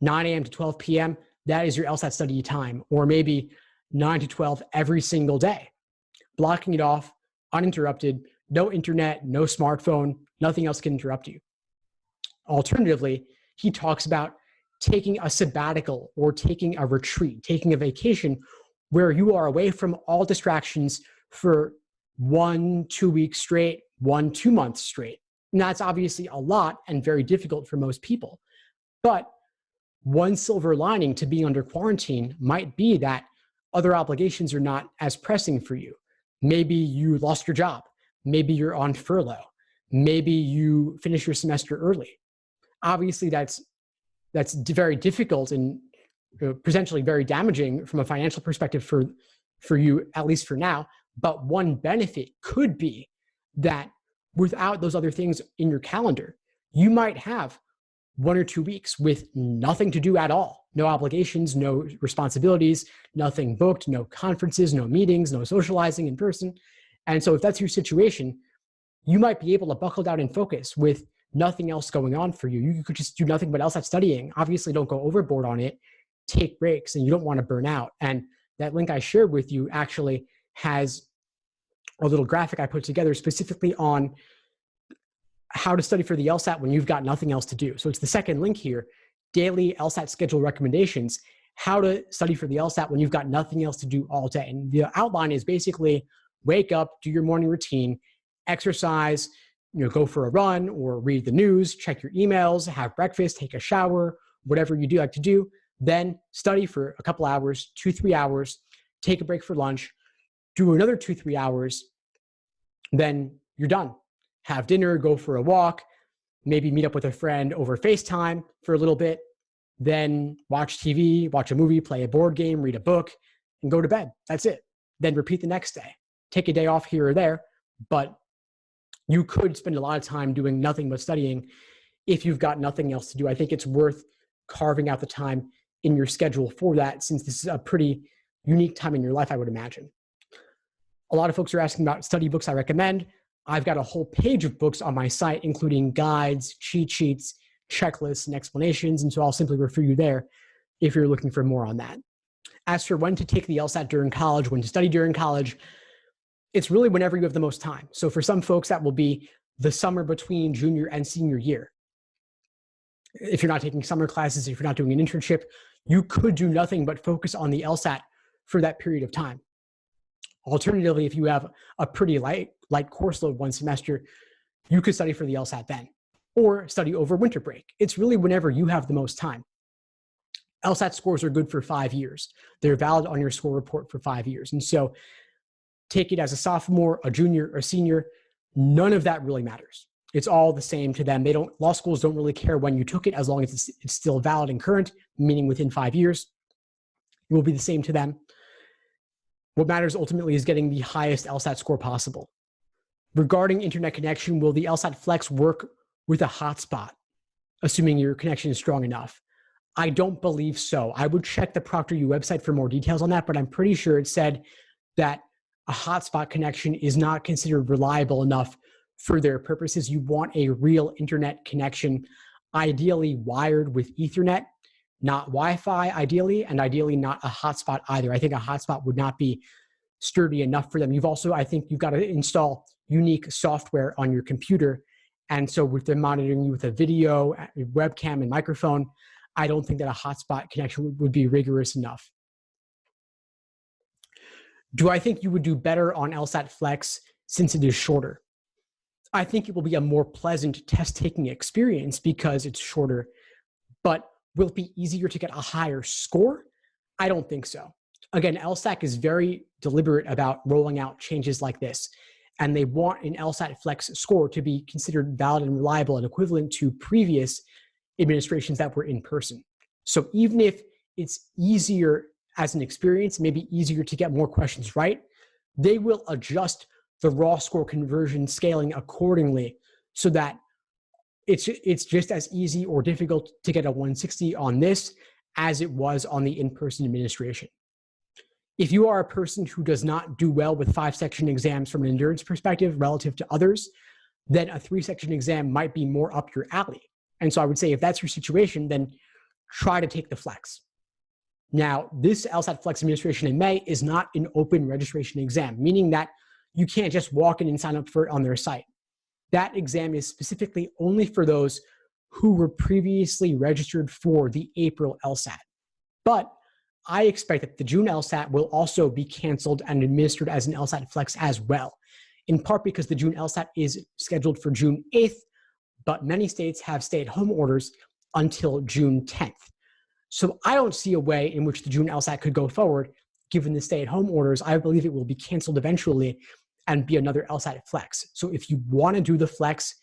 9 a.m. to 12 p.m., that is your LSAT study time, or maybe 9 to 12 every single day. Blocking it off, uninterrupted, no internet, no smartphone, nothing else can interrupt you. Alternatively, he talks about taking a sabbatical or taking a retreat, taking a vacation where you are away from all distractions for 1-2 weeks straight, 1-2 months straight. And that's obviously a lot and very difficult for most people. But one silver lining to being under quarantine might be that other obligations are not as pressing for you. Maybe you lost your job. Maybe you're on furlough. Maybe you finish your semester early. Obviously, that's very difficult and potentially very damaging from a financial perspective for you, at least for now. But one benefit could be that without those other things in your calendar, you might have 1 or 2 weeks with nothing to do at all. No obligations, no responsibilities, nothing booked, no conferences, no meetings, no socializing in person. And so if that's your situation, you might be able to buckle down and focus with nothing else going on for you. You could just do nothing but LSAT studying. Obviously, don't go overboard on it. Take breaks, and you don't want to burn out. And that link I shared with you actually has a little graphic I put together specifically on how to study for the LSAT when you've got nothing else to do. So it's the second link here, daily LSAT schedule recommendations, how to study for the LSAT when you've got nothing else to do all day. And the outline is basically wake up, do your morning routine, exercise, go for a run or read the news, check your emails, have breakfast, take a shower, whatever you do like to do, then study for a couple hours, 2-3 hours, take a break for lunch, do another 2-3 hours, then you're done. Have dinner, go for a walk, maybe meet up with a friend over FaceTime for a little bit, then watch TV, watch a movie, play a board game, read a book, and go to bed. That's it. Then repeat the next day. Take a day off here or there, but you could spend a lot of time doing nothing but studying if you've got nothing else to do. I think it's worth carving out the time in your schedule for that, since this is a pretty unique time in your life, I would imagine. A lot of folks are asking about study books I recommend. I've got a whole page of books on my site, including guides, cheat sheets, checklists and explanations. And so I'll simply refer you there if you're looking for more on that. As for when to take the LSAT during college, when to study during college, it's really whenever you have the most time. So for some folks, that will be the summer between junior and senior year. If you're not taking summer classes, if you're not doing an internship, you could do nothing but focus on the LSAT for that period of time. Alternatively, if you have a pretty light course load one semester, you could study for the LSAT then, or study over winter break. It's really whenever you have the most time. LSAT scores are good for 5 years. They're valid on your score report for 5 years. And so take it as a sophomore, a junior, or senior, none of that really matters. It's all the same to them. Law schools don't really care when you took it as long as it's still valid and current, meaning within 5 years. It will be the same to them. What matters ultimately is getting the highest LSAT score possible. Regarding internet connection, will the LSAT-Flex work with a hotspot, assuming your connection is strong enough? I don't believe so. I would check the ProctorU website for more details on that, but I'm pretty sure it said that a hotspot connection is not considered reliable enough for their purposes. You want a real internet connection, ideally wired with Ethernet, not Wi-Fi ideally, and ideally not a hotspot either. I think a hotspot would not be sturdy enough for them. I think you've got to install unique software on your computer. And so with them monitoring you with a video, webcam, and microphone, I don't think that a hotspot connection would be rigorous enough. Do I think you would do better on LSAT-Flex since it is shorter? I think it will be a more pleasant test-taking experience because it's shorter, but will it be easier to get a higher score? I don't think so. Again, LSAC is very deliberate about rolling out changes like this, and they want an LSAT-Flex score to be considered valid and reliable and equivalent to previous administrations that were in person. So even if it's easier as an experience, maybe easier to get more questions right, they will adjust the raw score conversion scaling accordingly so that it's just as easy or difficult to get a 160 on this as it was on the in-person administration. If you are a person who does not do well with 5-section exams from an endurance perspective relative to others, then a 3-section exam might be more up your alley. And so I would say if that's your situation, then try to take the Flex. Now, this LSAT-Flex administration in May is not an open registration exam, meaning that you can't just walk in and sign up for it on their site. That exam is specifically only for those who were previously registered for the April LSAT. But I expect that the June LSAT will also be canceled and administered as an LSAT-Flex as well, in part because the June LSAT is scheduled for June 8th, but many states have stay-at-home orders until June 10th. So I don't see a way in which the June LSAT could go forward given the stay-at-home orders. I believe it will be canceled eventually and be another LSAT-Flex. So if you want to do the Flex,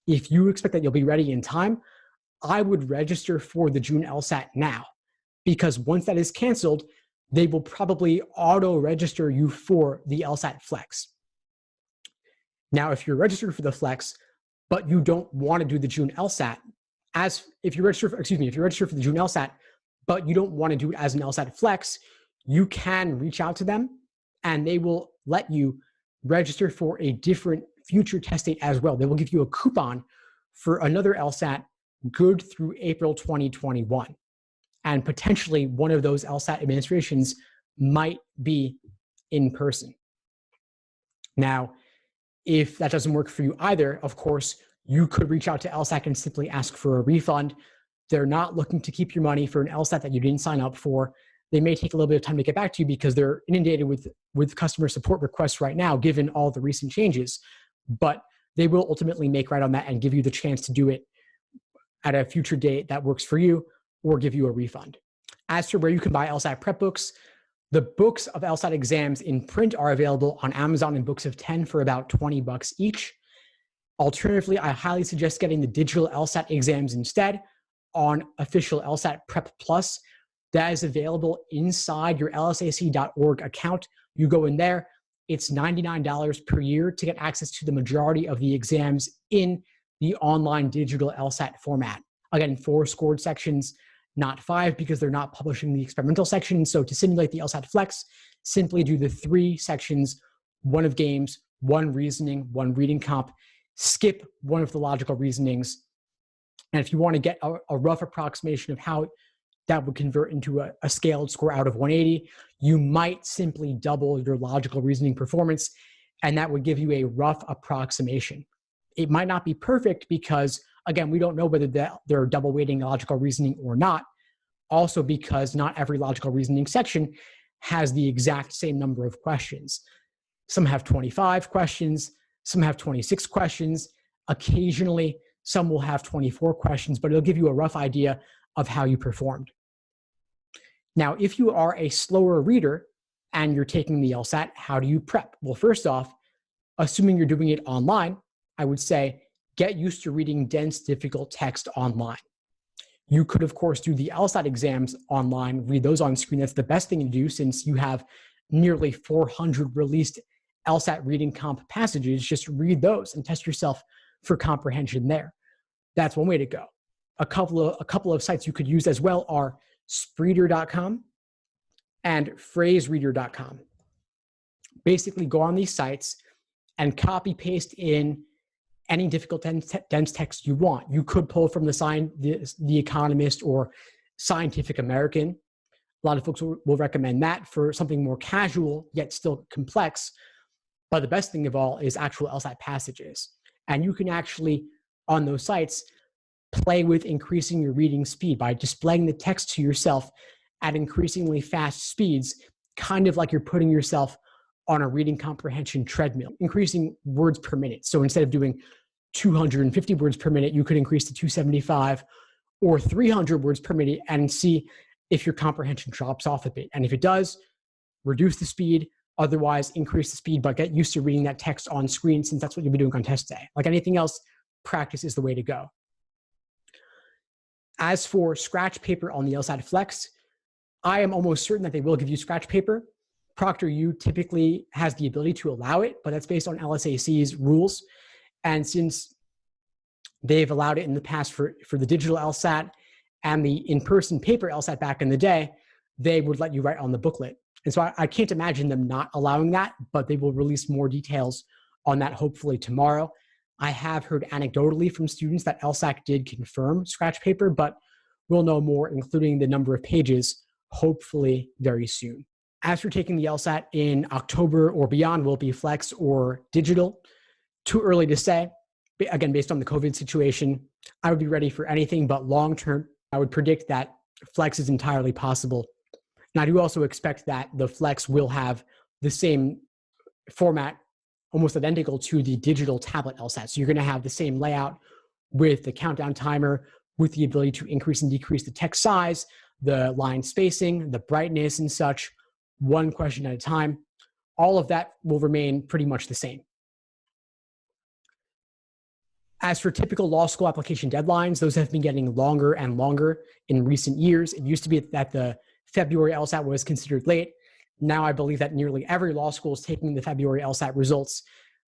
if you expect that you'll be ready in time, I would register for the June LSAT now, because once that is canceled, they will probably auto-register you for the LSAT-Flex. Now, if you're registered for the Flex, but you don't want to do the June LSAT, if you register for the June LSAT, but you don't want to do it as an LSAT-Flex, you can reach out to them and they will let you register for a different future test date as well. They will give you a coupon for another LSAT good through April 2021. And potentially one of those LSAT administrations might be in person. Now, if that doesn't work for you either, of course, you could reach out to LSAC and simply ask for a refund. They're not looking to keep your money for an LSAT that you didn't sign up for. They may take a little bit of time to get back to you because they're inundated with customer support requests right now, given all the recent changes. But they will ultimately make right on that and give you the chance to do it at a future date that works for you or give you a refund. As for where you can buy LSAT prep books, the books of LSAT exams in print are available on Amazon in books of 10 for about $20 each. Alternatively, I highly suggest getting the digital LSAT exams instead on official LSAT Prep Plus. That is available inside your lsac.org account. You go in there, it's $99 per year to get access to the majority of the exams in the online digital LSAT format. Again, 4 scored sections, not 5 because they're not publishing the experimental section. So to simulate the LSAT-Flex, simply do the 3 sections, 1 of games, 1 reasoning, 1 reading comp, skip one of the logical reasonings, And if you want to get a rough approximation of how that would convert into a scaled score out of 180, you might simply double your logical reasoning performance, and that would give you a rough approximation. It might not be perfect because, again, we don't know whether they're double weighting logical reasoning or not. Also because not every logical reasoning section has the exact same number of questions. Some have 25 questions, some have 26 questions. Occasionally, some will have 24 questions, but it'll give you a rough idea of how you performed. Now, if you are a slower reader and you're taking the LSAT, how do you prep? Well, first off, assuming you're doing it online, I would say get used to reading dense, difficult text online. You could, of course, do the LSAT exams online, read those on screen. That's the best thing to do since you have nearly 400 released LSAT reading comp passages. Just read those and test yourself for comprehension there. That's one way to go. A couple of sites you could use as well are Spreeder.com and phrasereader.com. Basically, go on these sites and copy paste in any difficult dense text you want. You could pull from the Economist or Scientific American. A lot of folks will recommend that for something more casual, yet still complex. But the best thing of all is actual LSAT passages. And you can actually, on those sites, play with increasing your reading speed by displaying the text to yourself at increasingly fast speeds, kind of like you're putting yourself on a reading comprehension treadmill, increasing words per minute. So instead of doing 250 words per minute, you could increase to 275 or 300 words per minute and see if your comprehension drops off a bit. And if it does, reduce the speed. Otherwise, increase the speed, but get used to reading that text on screen since that's what you'll be doing on test day. Like anything else, practice is the way to go. As for scratch paper on the LSAT-Flex, I am almost certain that they will give you scratch paper. ProctorU typically has the ability to allow it, but that's based on LSAC's rules. And since they've allowed it in the past for the digital LSAT and the in-person paper LSAT back in the day, they would let you write on the booklet. And so I can't imagine them not allowing that, but they will release more details on that hopefully tomorrow. I have heard anecdotally from students that LSAC did confirm scratch paper, but we'll know more, including the number of pages, hopefully very soon. As for taking the LSAT in October or beyond, will it be Flex or digital? Too early to say. Again, based on the COVID situation, I would be ready for anything, but long term, I would predict that Flex is entirely possible. And I do also expect that the Flex will have the same format, almost identical to the digital tablet LSAT. So you're going to have the same layout with the countdown timer, with the ability to increase and decrease the text size, the line spacing, the brightness and such, one question at a time. All of that will remain pretty much the same. As for typical law school application deadlines, those have been getting longer and longer in recent years. It used to be that the February LSAT was considered late. Now I believe that nearly every law school is taking the February LSAT results,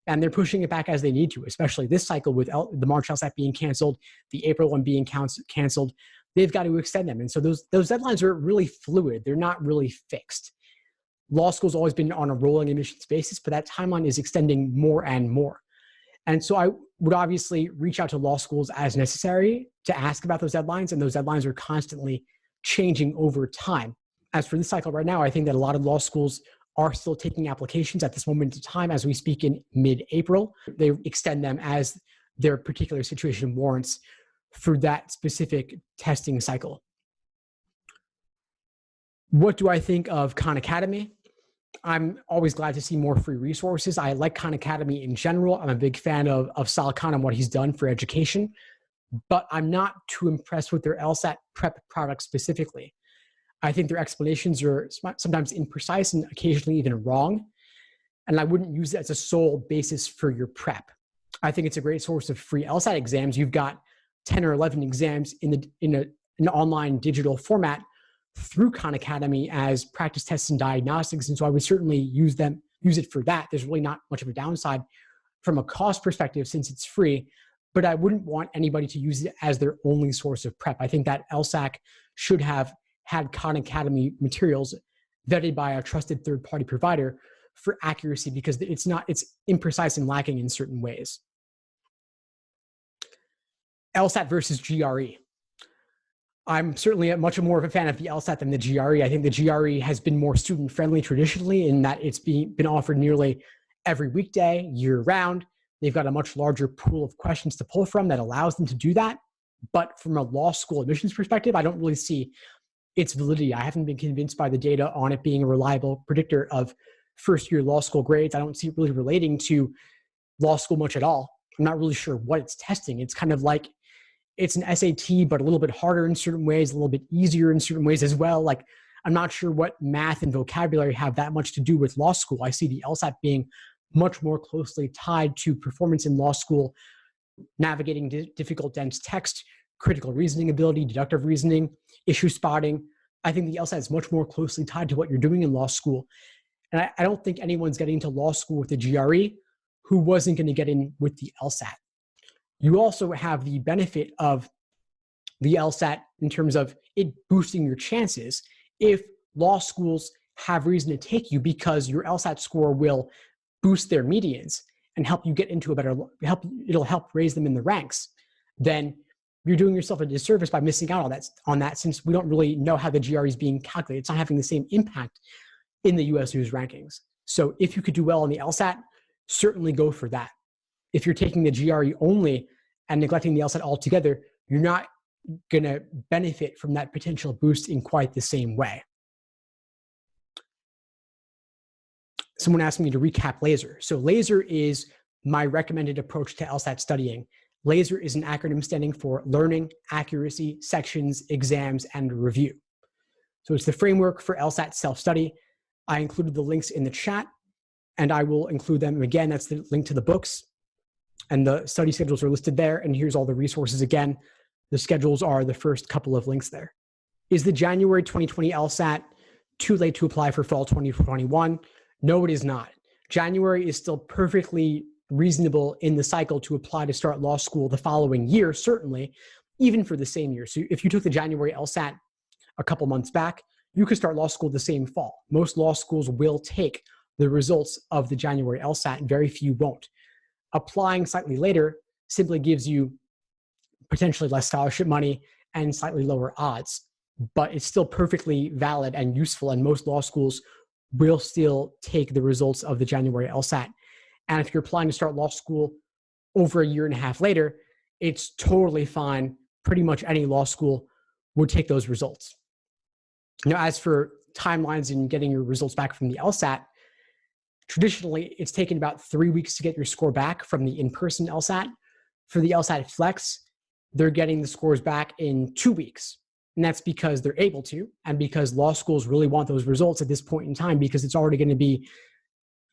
and they're pushing it back as they need to, especially this cycle with the March LSAT being canceled, the April one being canceled. They've got to extend them. And so those deadlines are really fluid. They're not really fixed. Law school's always been on a rolling admissions basis, but that timeline is extending more and more. And so I would obviously reach out to law schools as necessary to ask about those deadlines, and those deadlines are constantly changing over time. As for this cycle right now, I think that a lot of law schools are still taking applications at this moment in time as we speak in mid-April. They extend them as their particular situation warrants for that specific testing cycle. What do I think of Khan Academy? I'm always glad to see more free resources. I like Khan Academy in general. I'm a big fan of Sal Khan and what he's done for education, but I'm not too impressed with their LSAT prep product specifically. I think their explanations are sometimes imprecise and occasionally even wrong, and I wouldn't use it as a sole basis for your prep. I think it's a great source of free LSAT exams. You've got 10 or 11 exams in an online digital format through Khan Academy as practice tests and diagnostics. And so I would certainly use it for that. There's really not much of a downside from a cost perspective since it's free, but I wouldn't want anybody to use it as their only source of prep. I think that LSAC should have had Khan Academy materials vetted by a trusted third-party provider for accuracy because it's imprecise and lacking in certain ways. LSAT versus GRE. I'm certainly much more of a fan of the LSAT than the GRE. I think the GRE has been more student-friendly traditionally in that it's been offered nearly every weekday, year-round. They've got a much larger pool of questions to pull from that allows them to do that. But from a law school admissions perspective, I don't really see its validity. I haven't been convinced by the data on it being a reliable predictor of first-year law school grades. I don't see it really relating to law school much at all. I'm not really sure what it's testing. It's kind of like it's an SAT, but a little bit harder in certain ways, a little bit easier in certain ways as well. Like, I'm not sure what math and vocabulary have that much to do with law school. I see the LSAT being much more closely tied to performance in law school, navigating difficult, dense text, critical reasoning ability, deductive reasoning, issue spotting. I think the LSAT is much more closely tied to what you're doing in law school. And I don't think anyone's getting into law school with the GRE who wasn't going to get in with the LSAT. You also have the benefit of the LSAT in terms of it boosting your chances if law schools have reason to take you, because your LSAT score will boost their medians and help you get into a better, it'll help raise them in the ranks. Then you're doing yourself a disservice by missing out on that since we don't really know how the GRE is being calculated. It's not having the same impact in the US News rankings. So if you could do well on the LSAT, certainly go for that. If you're taking the GRE only and neglecting the LSAT altogether, you're not going to benefit from that potential boost in quite the same way. Someone asked me to recap LASER. So LASER is my recommended approach to LSAT studying. LASER is an acronym standing for Learning, Accuracy, Sections, Exams, and Review. So it's the framework for LSAT self-study. I included the links in the chat, and I will include them again. That's the link to the books, and the study schedules are listed there. And here's all the resources again. The schedules are the first couple of links there. Is the January 2020 LSAT too late to apply for fall 2021? No, it is not. January is still perfectly reasonable in the cycle to apply to start law school the following year, certainly, even for the same year. So if you took the January LSAT a couple months back, you could start law school the same fall. Most law schools will take the results of the January LSAT, and very few won't. Applying slightly later simply gives you potentially less scholarship money and slightly lower odds, but it's still perfectly valid and useful, and most law schools will still take the results of the January LSAT. And if you're applying to start law school over a year and a half later, it's totally fine. Pretty much any law school would take those results. Now, as for timelines in getting your results back from the LSAT, traditionally, it's taken about 3 weeks to get your score back from the in-person LSAT. For the LSAT-Flex, they're getting the scores back in 2 weeks. And that's because they're able to, and because law schools really want those results at this point in time, because it's already going to be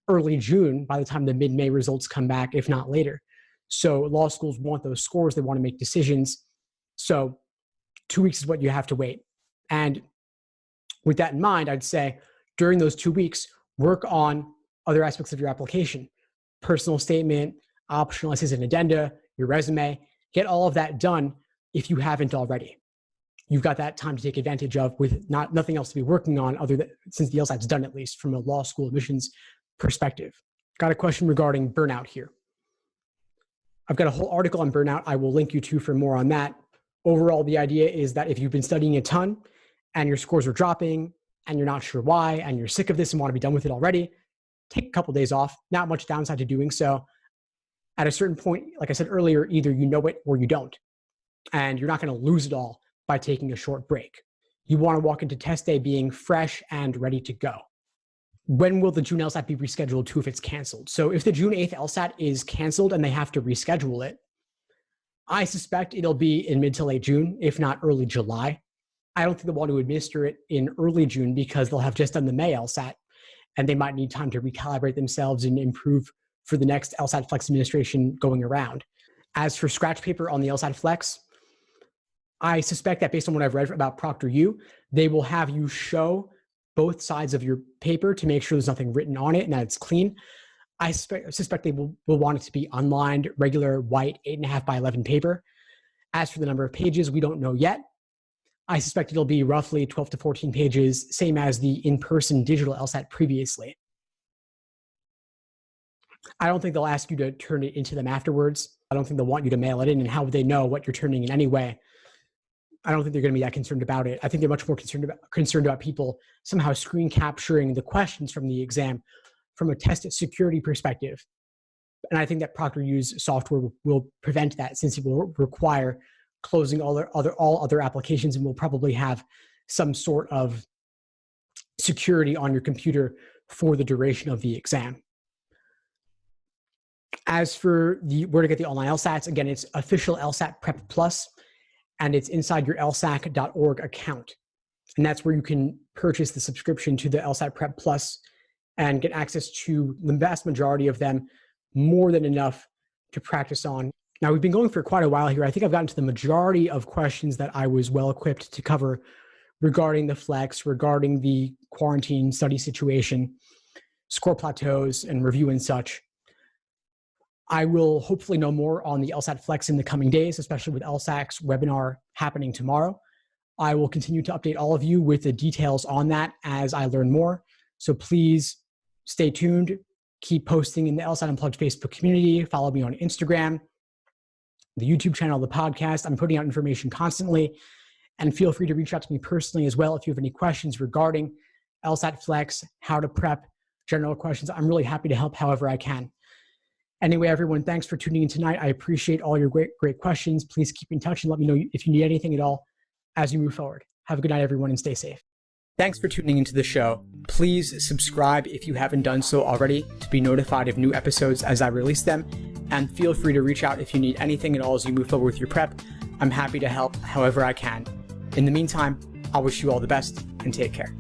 early June by the time the mid-May results come back, if not later. So law schools want those scores. They want to make decisions. So 2 weeks is what you have to wait. And with that in mind, I'd say during those 2 weeks, work on other aspects of your application: personal statement, optional essays and addenda, your resume. Get all of that done if you haven't already. You've got that time to take advantage of with nothing else to be working on other than, since the LSAT's done, at least from a law school admissions perspective. Got a question regarding burnout here. I've got a whole article on burnout I will link you to for more on that. Overall, the idea is that if you've been studying a ton and your scores are dropping and you're not sure why and you're sick of this and want to be done with it already, take a couple days off. Not much downside to doing so. At a certain point, like I said earlier, either you know it or you don't. And you're not going to lose it all by taking a short break. You want to walk into test day being fresh and ready to go. When will the June LSAT be rescheduled to if it's canceled? So if the June 8th LSAT is canceled and they have to reschedule it, I suspect it'll be in mid to late June, if not early July. I don't think they'll want to administer it in early June because they'll have just done the May LSAT and they might need time to recalibrate themselves and improve for the next LSAT-Flex administration going around. As for scratch paper on the LSAT-Flex, I suspect that based on what I've read about ProctorU, they will have you show both sides of your paper to make sure there's nothing written on it and that it's clean. I suspect they will want it to be unlined, regular white 8.5 by 11 paper. As for the number of pages, we don't know yet. I suspect it'll be roughly 12 to 14 pages, same as the in-person digital LSAT previously. I don't think they'll ask you to turn it into them afterwards. I don't think they'll want you to mail it in, and how would they know what you're turning in anyway? I don't think they're going to be that concerned about it. I think they're much more concerned about people somehow screen capturing the questions from the exam from a test security perspective. And I think that ProctorU's software will prevent that, since it will require closing all other applications, and will probably have some sort of security on your computer for the duration of the exam. As for where to get the online LSATs, again, it's official LSAT Prep Plus, and it's inside your lsac.org account. And that's where you can purchase the subscription to the LSAT Prep Plus and get access to the vast majority of them, more than enough to practice on. Now, we've been going for quite a while here. I think I've gotten to the majority of questions that I was well equipped to cover regarding the Flex, regarding the quarantine study situation, score plateaus, and review and such. I will hopefully know more on the LSAT-Flex in the coming days, especially with LSAC's webinar happening tomorrow. I will continue to update all of you with the details on that as I learn more. So please stay tuned. Keep posting in the LSAT Unplugged Facebook community. Follow me on Instagram, the YouTube channel, the podcast. I'm putting out information constantly. And feel free to reach out to me personally as well if you have any questions regarding LSAT-Flex, how to prep, general questions. I'm really happy to help however I can. Anyway, everyone, thanks for tuning in tonight. I appreciate all your great questions. Please keep in touch and let me know if you need anything at all as you move forward. Have a good night, everyone, and stay safe. Thanks for tuning into the show. Please subscribe if you haven't done so already to be notified of new episodes as I release them. And feel free to reach out if you need anything at all as you move forward with your prep. I'm happy to help however I can. In the meantime, I'll wish you all the best and take care.